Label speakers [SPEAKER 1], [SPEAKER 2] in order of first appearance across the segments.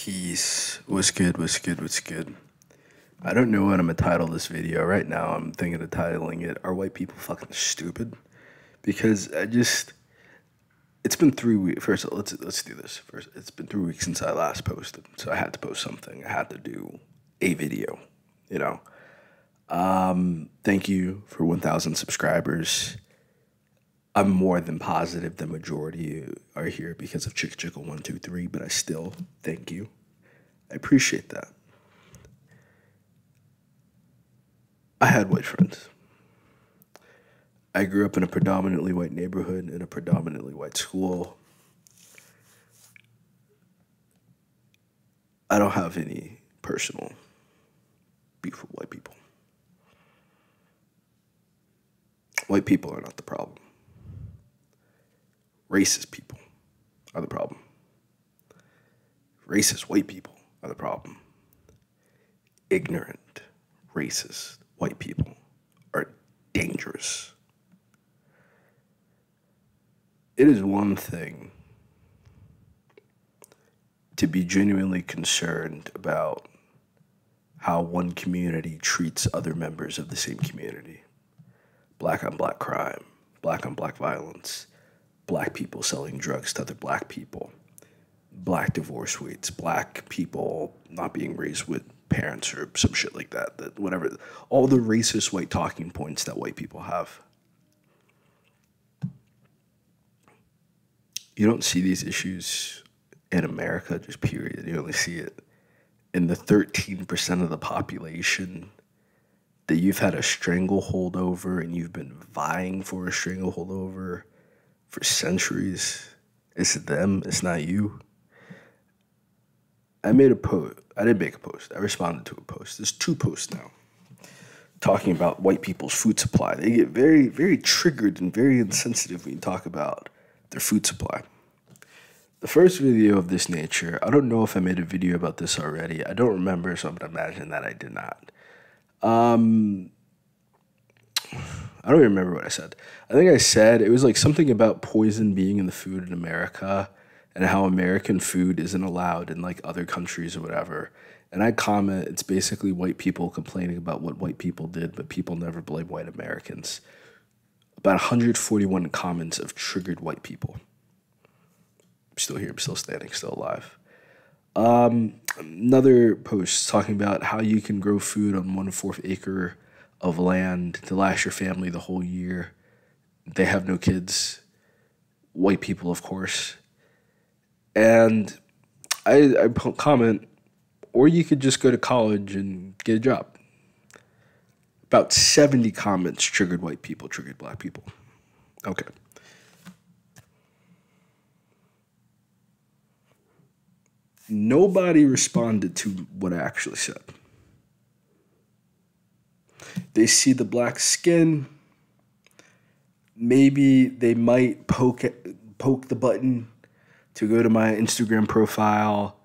[SPEAKER 1] Peace. What's good? What's good? What's good? I don't know what I'm gonna title this video. Right now, I'm thinking of titling it, Are White People Fucking Stupid? Because it's been 3 weeks. First, let's do this. First, it's been 3 weeks since I last posted. So I had to post something. I had to do a video, you know. Thank you for 1,000 subscribers. I'm more than positive the majority are here because of Chick Chickle 123, but I still thank you. I appreciate that. I had white friends. I grew up in a predominantly white neighborhood in a predominantly white school. I don't have any personal beef with white people. White people are not the problem. Racist people are the problem. Racist white people are the problem. Ignorant, racist white people are dangerous. It is one thing to be genuinely concerned about how one community treats other members of the same community. Black on black crime, black on black violence, black people selling drugs to other black people, black divorce rates, black people not being raised with parents or some shit like that, whatever, all the racist white talking points that white people have. You don't see these issues in America, just period. You only see it in the 13% of the population that you've had a stranglehold over and you've been vying for a stranglehold over for centuries. It's them, it's not you. I made a post. I didn't make a post. I responded to a post. There's 2 posts now talking about white people's food supply. They get very, very triggered and very insensitive when you talk about their food supply. The first video of this nature, I don't know if I made a video about this already. I don't remember, so I'm going to imagine that I did not. I don't even remember what I said. I think I said it was like something about poison being in the food in America and how American food isn't allowed in like other countries or whatever. And I comment, it's basically white people complaining about what white people did, but people never blame white Americans. About 141 comments have triggered white people. I'm still here, I'm still standing, still alive. Another post talking about how you can grow food on 1/4 acre of land to last your family the whole year. They have no kids. White people, of course. And I comment, or you could just go to college and get a job. About 70 comments triggered white people, triggered black people. Okay. Nobody responded to what I actually said. They see the black skin. Maybe they might poke the button to go to my Instagram profile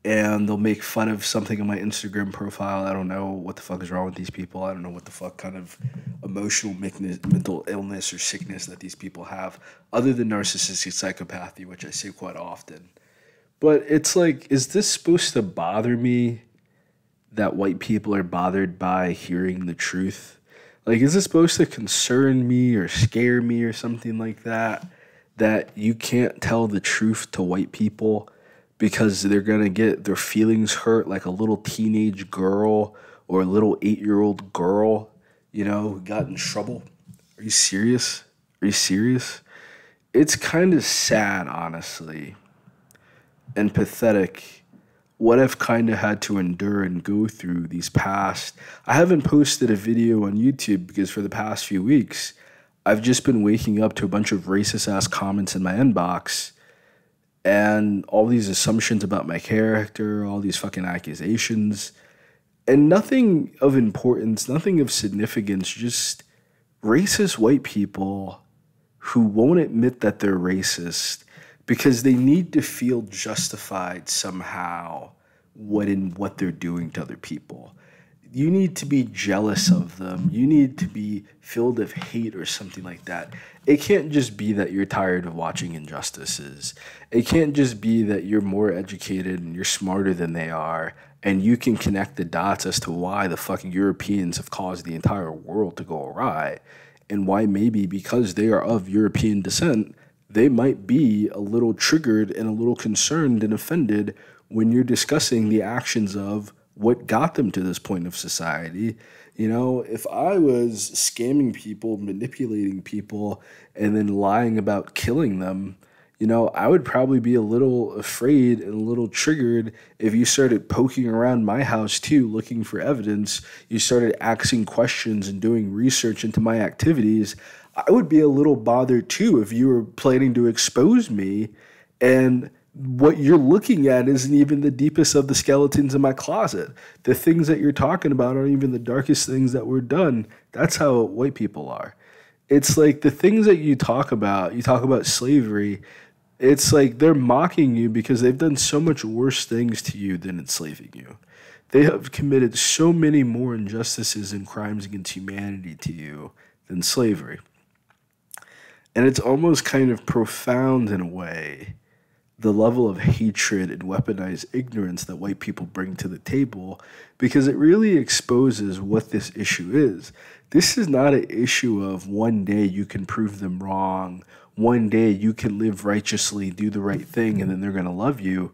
[SPEAKER 1] and they'll make fun of something on my Instagram profile. I don't know what the fuck is wrong with these people. I don't know what the fuck kind of emotional mental illness or sickness that these people have, other than narcissistic psychopathy, which I say quite often. But it's like, is this supposed to bother me that white people are bothered by hearing the truth? Like, is this supposed to concern me or scare me or something like that? That you can't tell the truth to white people because they're going to get their feelings hurt like a little teenage girl or a little 8-year-old girl, you know, who got in trouble? Are you serious? Are you serious? It's kind of sad, honestly, and pathetic what I've kind of had to endure and go through these past. I haven't posted a video on YouTube because for the past few weeks, I've just been waking up to a bunch of racist-ass comments in my inbox and all these assumptions about my character, all these fucking accusations, and nothing of importance, nothing of significance, just racist white people who won't admit that they're racist because they need to feel justified somehow in what they're doing to other people. you need to be jealous of them. You need to be filled with hate or something like that. It can't just be that you're tired of watching injustices. It can't just be that you're more educated and you're smarter than they are and you can connect the dots as to why the fucking Europeans have caused the entire world to go awry and why maybe because they are of European descent, they might be a little triggered and a little concerned and offended when you're discussing the actions of what got them to this point of society. You know, if I was scamming people, manipulating people, and then lying about killing them, you know, I would probably be a little afraid and a little triggered if you started poking around my house too, looking for evidence. You started asking questions and doing research into my activities. I would be a little bothered too if you were planning to expose me and what you're looking at isn't even the deepest of the skeletons in my closet. The things that you're talking about aren't even the darkest things that were done. That's how white people are. It's like the things that you talk about slavery, it's like they're mocking you because they've done so much worse things to you than enslaving you. They have committed so many more injustices and crimes against humanity to you than slavery. And it's almost kind of profound in a way, the level of hatred and weaponized ignorance that white people bring to the table, because it really exposes what this issue is. This is not an issue of one day you can prove them wrong, one day you can live righteously, do the right thing, and then they're going to love you.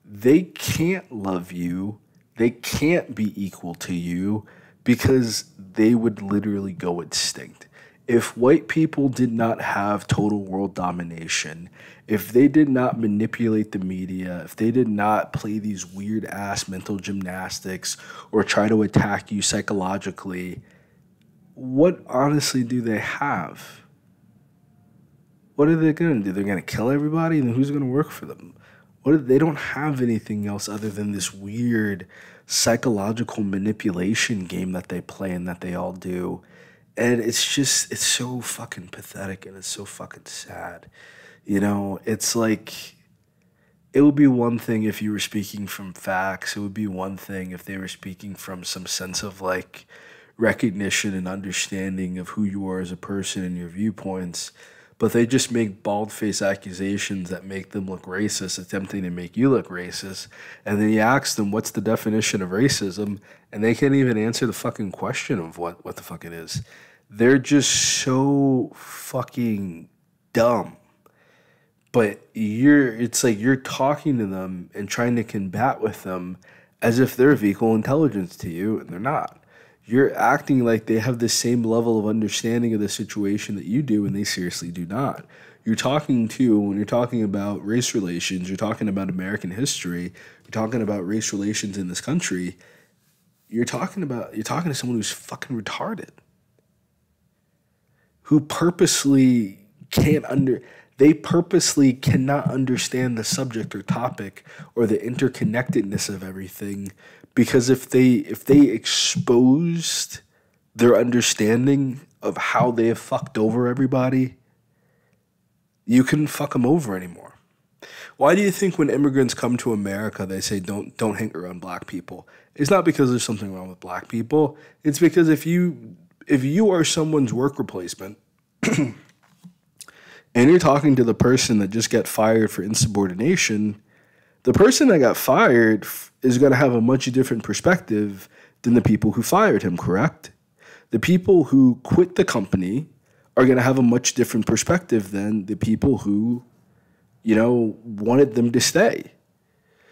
[SPEAKER 1] They can't love you. They can't be equal to you because they would literally go extinct. If white people did not have total world domination, if they did not manipulate the media, if they did not play these weird ass mental gymnastics or try to attack you psychologically, what honestly do they have? What are they going to do? They're going to kill everybody, and then who's going to work for them? They don't have anything else other than this weird psychological manipulation game that they play and that they all do. And it's so fucking pathetic and it's so fucking sad. You know, it's like, it would be one thing if you were speaking from facts. It would be one thing if they were speaking from some sense of like recognition and understanding of who you are as a person and your viewpoints. But they just make bald-faced accusations that make them look racist, attempting to make you look racist. And then you ask them, what's the definition of racism? And they can't even answer the fucking question of what the fuck it is. They're just so fucking dumb. But it's like you're talking to them and trying to combat with them as if they're of equal intelligence to you, and they're not. You're acting like they have the same level of understanding of the situation that you do, and they seriously do not. When you're talking about race relations, you're talking about American history, you're talking about race relations in this country, you're talking to someone who's fucking retarded, who purposely they purposely cannot understand the subject or topic or the interconnectedness of everything, because if they exposed their understanding of how they have fucked over everybody, you couldn't fuck them over anymore. Why do you think when immigrants come to America, they say don't hang around black people? It's not because there's something wrong with black people. It's because if you are someone's work replacement and you're talking to the person that just got fired for insubordination, the person that got fired is going to have a much different perspective than the people who fired him, correct? The people who quit the company are going to have a much different perspective than the people who, wanted them to stay.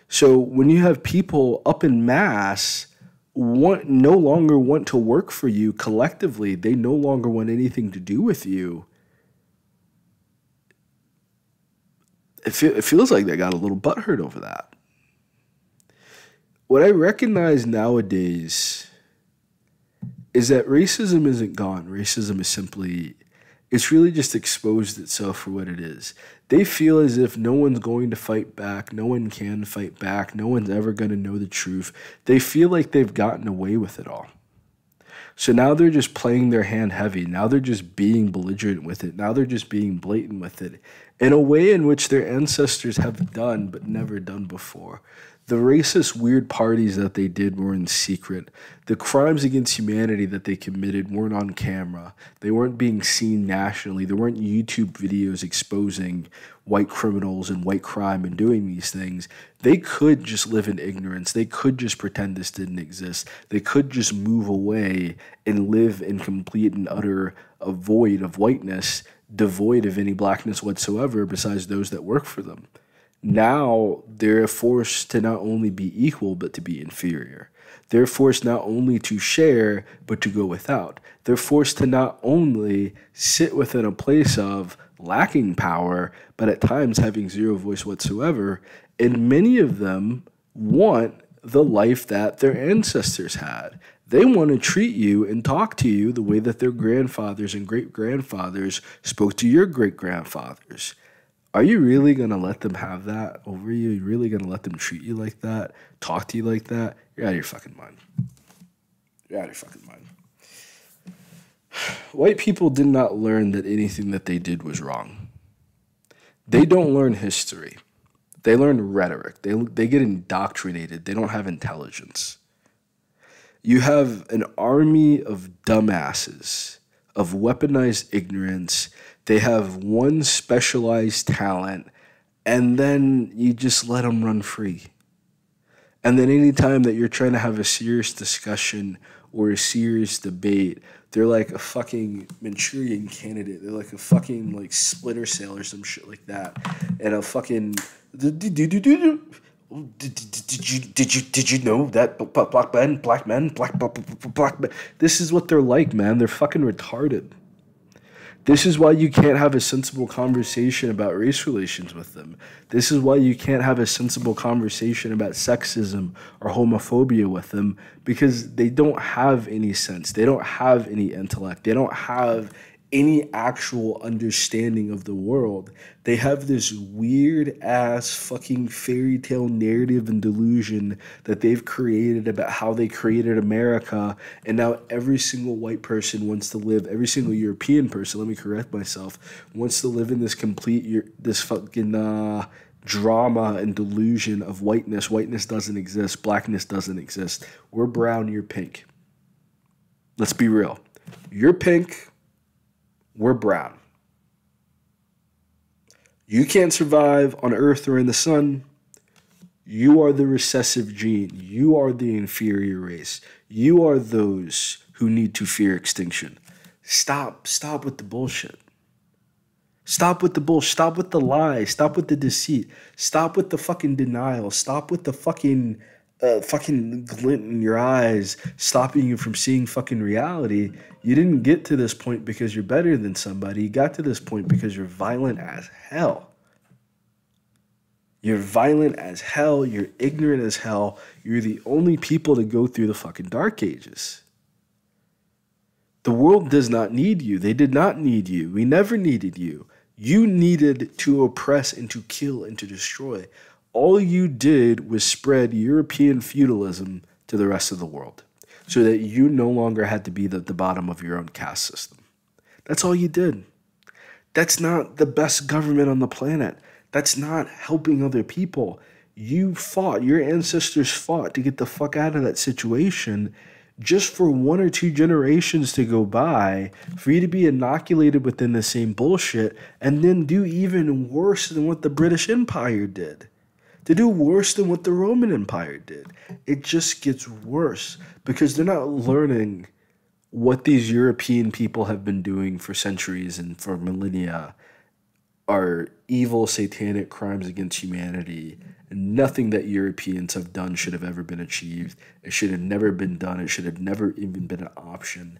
[SPEAKER 1] So when you have people up in mass no longer want to work for you collectively, they no longer want anything to do with you, it feels like they got a little butthurt over that. What I recognize nowadays is that racism isn't gone. Racism is it's really just exposed itself for what it is. They feel as if no one's going to fight back, no one can fight back, no one's ever going to know the truth. They feel like they've gotten away with it all. So now they're just playing their hand heavy. Now they're just being belligerent with it. Now they're just being blatant with it. in a way in which their ancestors have done but never done before. The racist, weird parties that they did were in secret. The crimes against humanity that they committed weren't on camera. They weren't being seen nationally. There weren't YouTube videos exposing white criminals and white crime and doing these things. They could just live in ignorance. They could just pretend this didn't exist. They could just move away and live in complete and utter a void of whiteness, devoid of any blackness whatsoever besides those that work for them. Now they're forced to not only be equal, but to be inferior. They're forced not only to share, but to go without. They're forced to not only sit within a place of lacking power, but at times having zero voice whatsoever. And many of them want the life that their ancestors had. They want to treat you and talk to you the way that their grandfathers and great-grandfathers spoke to your great-grandfathers. Are you really going to let them have that over you? Are you really going to let them treat you like that? Talk to you like that? You're out of your fucking mind. You're out of your fucking mind. White people did not learn that anything that they did was wrong. They don't learn history. They learn rhetoric. They get indoctrinated. They don't have intelligence. You have an army of dumbasses, of weaponized ignorance. They have one specialized talent, and then you just let them run free. And then anytime that you're trying to have a serious discussion or a serious debate, they're like a fucking Manchurian candidate. They're like a fucking like Splinter Cell or some shit like that. And a fucking did you know that black men. This is what they're like, man. They're fucking retarded. This is why you can't have a sensible conversation about race relations with them. This is why you can't have a sensible conversation about sexism or homophobia with them, because they don't have any sense. They don't have any intellect. They don't have any actual understanding of the world. They have this weird ass fucking fairy tale narrative and delusion that they've created about how they created America, and now every single white person wants to live, every single European person, let me correct myself, wants to live in this this fucking drama and delusion of whiteness. Whiteness doesn't exist. Blackness doesn't exist. We're brown, you're pink. Let's be real. You're pink, we're brown. You can't survive on Earth or in the sun. You are the recessive gene. You are the inferior race. You are those who need to fear extinction. Stop with the bullshit. Stop with the bullshit. Stop with the lies. Stop with the deceit. Stop with the fucking denial. Stop with the fucking glint in your eyes, stopping you from seeing fucking reality. You didn't get to this point because you're better than somebody. You got to this point because you're violent as hell. You're violent as hell. You're ignorant as hell. You're the only people to go through the fucking dark ages. The world does not need you. They did not need you. We never needed you. You needed to oppress and to kill and to destroy. All you did was spread European feudalism to the rest of the world so that you no longer had to be at the bottom of your own caste system. That's all you did. That's not the best government on the planet. That's not helping other people. You fought, your ancestors fought to get the fuck out of that situation just for 1 or 2 generations to go by, for you to be inoculated within the same bullshit and then do even worse than what the British Empire did. To do worse than what the Roman Empire did. It just gets worse because they're not learning what these European people have been doing for centuries and for millennia are evil, satanic crimes against humanity. And nothing that Europeans have done should have ever been achieved. It should have never been done. It should have never even been an option.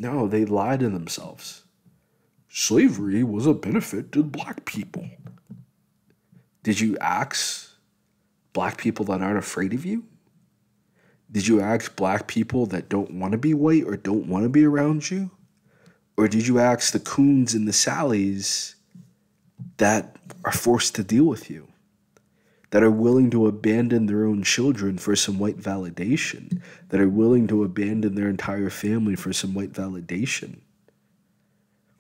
[SPEAKER 1] No, they lied to themselves. Slavery was a benefit to black people. Did you ask black people that aren't afraid of you? Did you ask black people that don't want to be white or don't want to be around you? Or did you ask the coons and the sallies that are forced to deal with you? That are willing to abandon their own children for some white validation? That are willing to abandon their entire family for some white validation?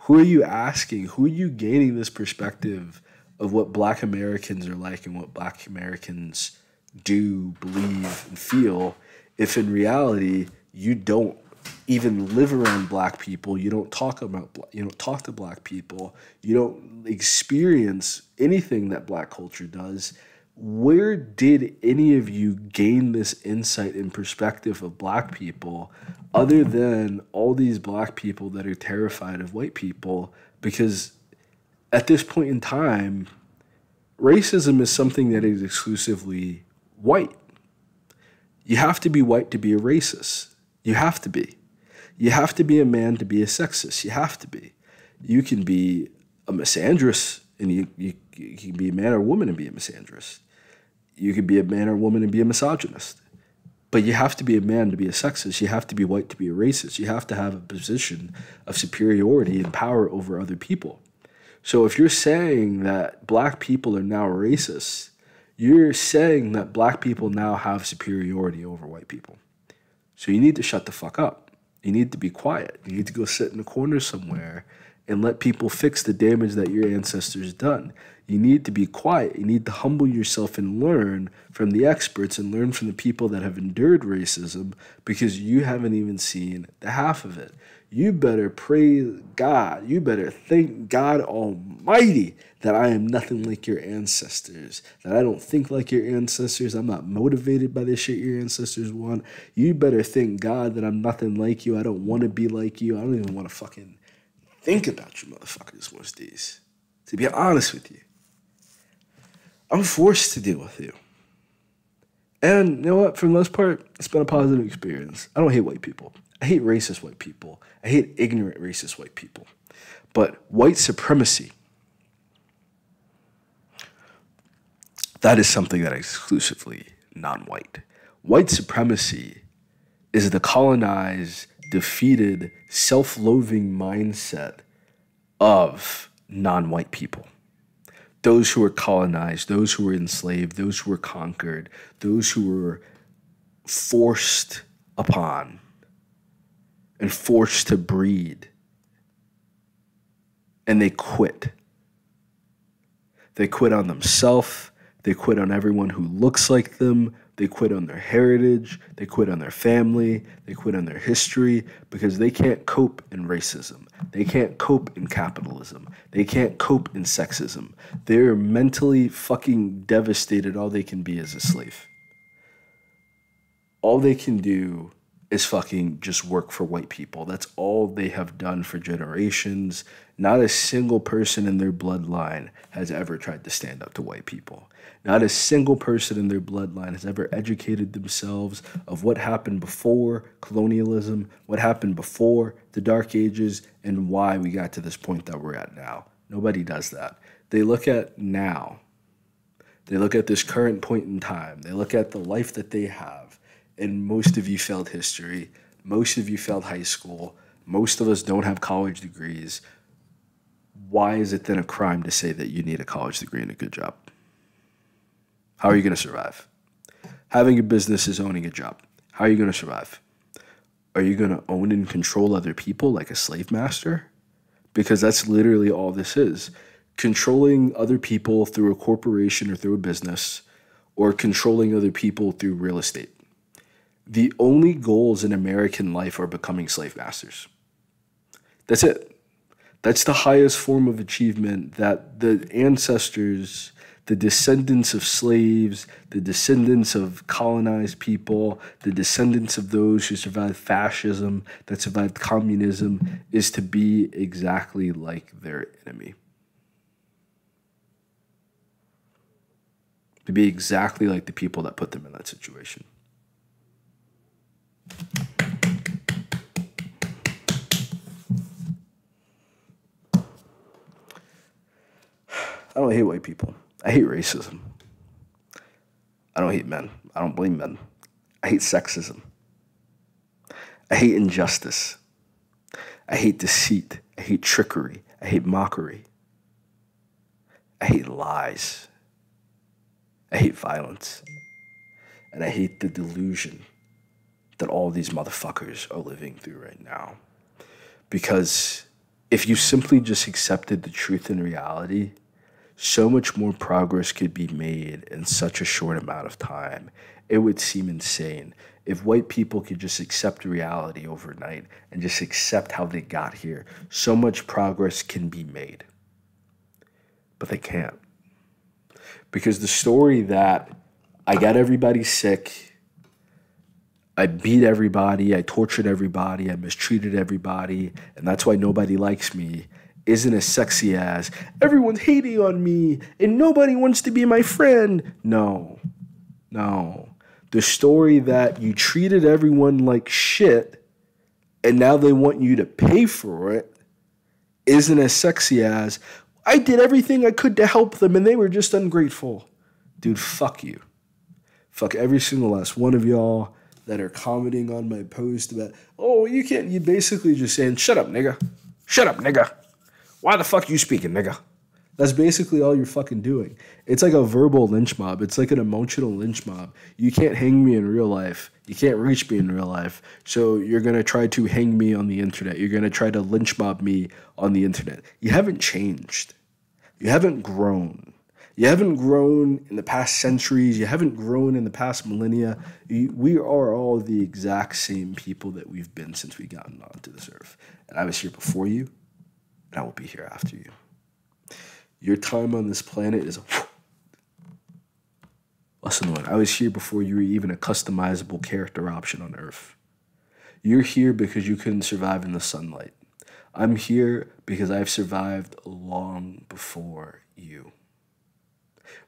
[SPEAKER 1] Who are you asking? Who are you gaining this perspective of what Black Americans are like and what Black Americans do, believe, and feel if in reality you don't even live around Black people, you don't talk to Black people, you don't experience anything that Black culture does? Where did any of you gain this insight and perspective of Black people other than all these Black people that are terrified of white people? Because at this point in time, racism is something that is exclusively white. You have to be white to be a racist. You have to be. You have to be a man to be a sexist. You have to be. You can be a misandrist, and you can be a man or woman and be a misandrist. You could be a man or woman and be a misogynist. But you have to be a man to be a sexist. You have to be white to be a racist. You have to have a position of superiority and power over other people. So if you're saying that Black people are now racist, you're saying that Black people now have superiority over white people. So you need to shut the fuck up. You need to be quiet. You need to go sit in a corner somewhere and let people fix the damage that your ancestors done. You need to be quiet. You need to humble yourself and learn from the experts and learn from the people that have endured racism, because you haven't even seen the half of it. You better praise God. You better thank God Almighty that I am nothing like your ancestors, that I don't think like your ancestors. I'm not motivated by the shit your ancestors want. You better thank God that I'm nothing like you. I don't want to be like you. I don't even want to fucking think about you motherfuckers most days. To be honest with you, I'm forced to deal with you. And you know what? For the most part, it's been a positive experience. I don't hate white people. I hate racist white people. I hate ignorant racist white people. But white supremacy, that is something that is exclusively non-white. White supremacy is the colonized, defeated, self-loathing mindset of non-white people. Those who were colonized, those who were enslaved, those who were conquered, those who were forced upon and forced to breed. And they quit. They quit on themselves. They quit on everyone who looks like them. They quit on their heritage. They quit on their family. They quit on their history because they can't cope in racism. They can't cope in capitalism. They can't cope in sexism. They're mentally fucking devastated. All they can be is a slave. All they can do is fucking just work for white people. That's all they have done for generations. Not a single person in their bloodline has ever tried to stand up to white people. Not a single person in their bloodline has ever educated themselves of what happened before colonialism, what happened before the Dark Ages, and why we got to this point that we're at now. Nobody does that. They look at now. They look at this current point in time. They look at the life that they have. And most of you failed history. Most of you failed high school. Most of us don't have college degrees. Why is it then a crime to say that you need a college degree and a good job? How are you going to survive? Having a business is owning a job. How are you going to survive? Are you going to own and control other people like a slave master? Because that's literally all this is. Controlling other people through a corporation or through a business, or controlling other people through real estate. The only goals in American life are becoming slave masters. That's it. That's the highest form of achievement that the ancestors, the descendants of slaves, the descendants of colonized people, the descendants of those who survived fascism, that survived communism, is to be exactly like their enemy. To be exactly like the people that put them in that situation. I don't hate white people. I hate racism. I don't hate men. I don't blame men. I hate sexism. I hate injustice. I hate deceit. I hate trickery. I hate mockery. I hate lies. I hate violence. And I hate the delusion that all these motherfuckers are living through right now. Because If you simply just accepted the truth and reality, so much more progress could be made in such a short amount of time. It would seem insane if white people could just accept reality overnight and just accept how they got here. So much progress can be made, but they can't. Because the story that I got everybody sick, I beat everybody, I tortured everybody, I mistreated everybody, and that's why nobody likes me, isn't as sexy as everyone's hating on me and nobody wants to be my friend. No, no. The story that you treated everyone like shit and now they want you to pay for it isn't as sexy as I did everything I could to help them and they were just ungrateful. Dude, fuck you. Fuck every single last one of y'all that are commenting on my post about, oh, you can't, you basically just saying, shut up, nigga. Shut up, nigga. Why the fuck you speaking, nigga? That's basically all you're fucking doing. It's like a verbal lynch mob. It's like an emotional lynch mob. You can't hang me in real life. You can't reach me in real life. So you're going to try to hang me on the internet. You're going to try to lynch mob me on the internet. You haven't changed. You haven't grown. You haven't grown in the past centuries. You haven't grown in the past millennia. We are all the exact same people that we've been since we gotten onto this earth. And I was here before you, and I will be here after you. Your time on this planet is less than one. I was here before you were even a customizable character option on Earth. You're here because you couldn't survive in the sunlight. I'm here because I've survived long before you.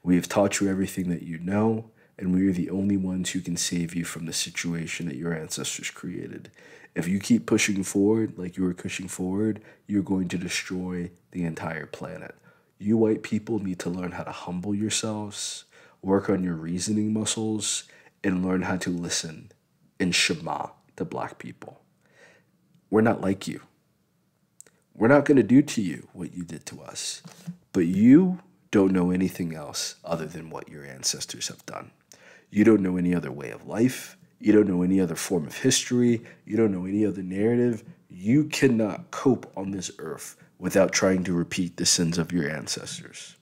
[SPEAKER 1] We have taught you everything that you know, and we are the only ones who can save you from the situation that your ancestors created. If you keep pushing forward like you were pushing forward, you're going to destroy the entire planet. You white people need to learn how to humble yourselves, work on your reasoning muscles, and learn how to listen and shema to black people. We're not like you. We're not going to do to you what you did to us. But you don't know anything else other than what your ancestors have done. You don't know any other way of life. You don't know any other form of history. You don't know any other narrative. You cannot cope on this earth without trying to repeat the sins of your ancestors.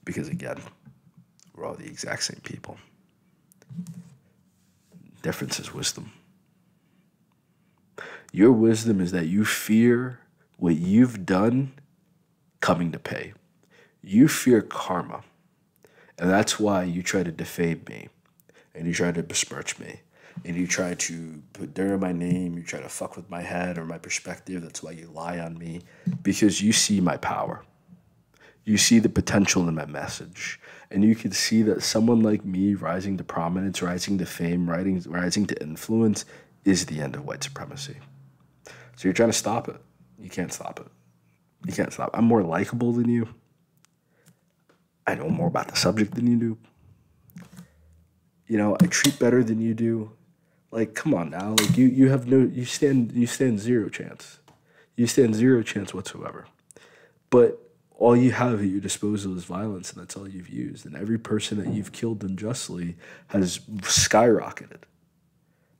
[SPEAKER 1] Because again, we're all the exact same people. Difference is wisdom. Your wisdom is that you fear what you've done coming to pay. You fear karma. And that's why you try to defame me. And you try to besmirch me. And you try to put dirt on my name, you try to fuck with my head or my perspective. That's why you lie on me, because you see my power. You see the potential in my message. And you can see that someone like me rising to prominence, rising to fame, rising to influence is the end of white supremacy. So you're trying to stop it. You can't stop it. You can't stop it. I'm more likable than you. I know more about the subject than you do. You know, I treat better than you do. Like, come on now. Like, you stand zero chance. You stand zero chance whatsoever. But all you have at your disposal is violence, and that's all you've used. And every person that you've killed unjustly has skyrocketed.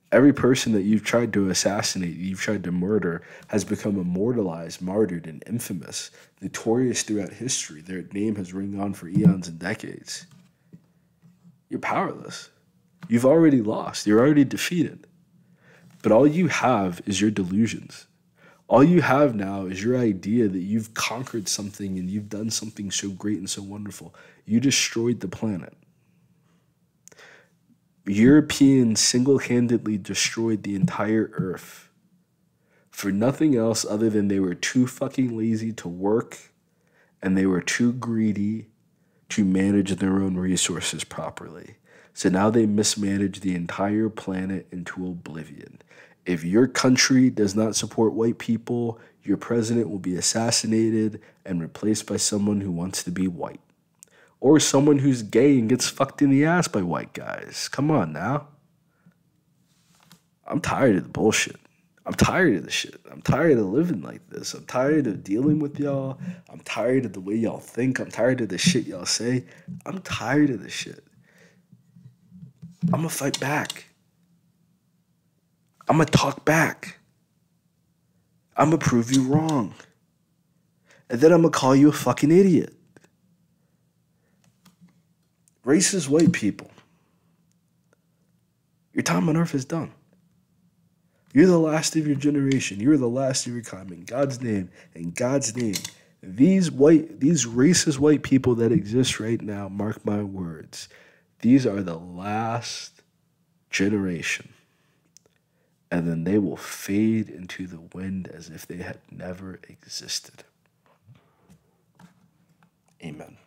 [SPEAKER 1] Every person that you've tried to assassinate, you've tried to murder, has become immortalized, martyred, and infamous, notorious throughout history. Their name has ring on for eons and decades. You're powerless. You've already lost. You're already defeated. But all you have is your delusions. All you have now is your idea that you've conquered something and you've done something so great and so wonderful. You destroyed the planet. Europeans single-handedly destroyed the entire earth for nothing else other than they were too fucking lazy to work and they were too greedy to manage their own resources properly. So now they mismanage the entire planet into oblivion. If your country does not support white people, your president will be assassinated and replaced by someone who wants to be white. Or someone who's gay and gets fucked in the ass by white guys. Come on now. I'm tired of the bullshit. I'm tired of the shit. I'm tired of living like this. I'm tired of dealing with y'all. I'm tired of the way y'all think. I'm tired of the shit y'all say. I'm tired of this shit. I'm gonna fight back. I'm gonna talk back. I'm going to prove you wrong. And then I'm going to call you a fucking idiot. Racist white people. Your time on earth is done. You're the last of your generation. You're the last of your kind. In God's name, these racist white people that exist right now, mark my words, these are the last generation. And then they will fade into the wind as if they had never existed. Amen.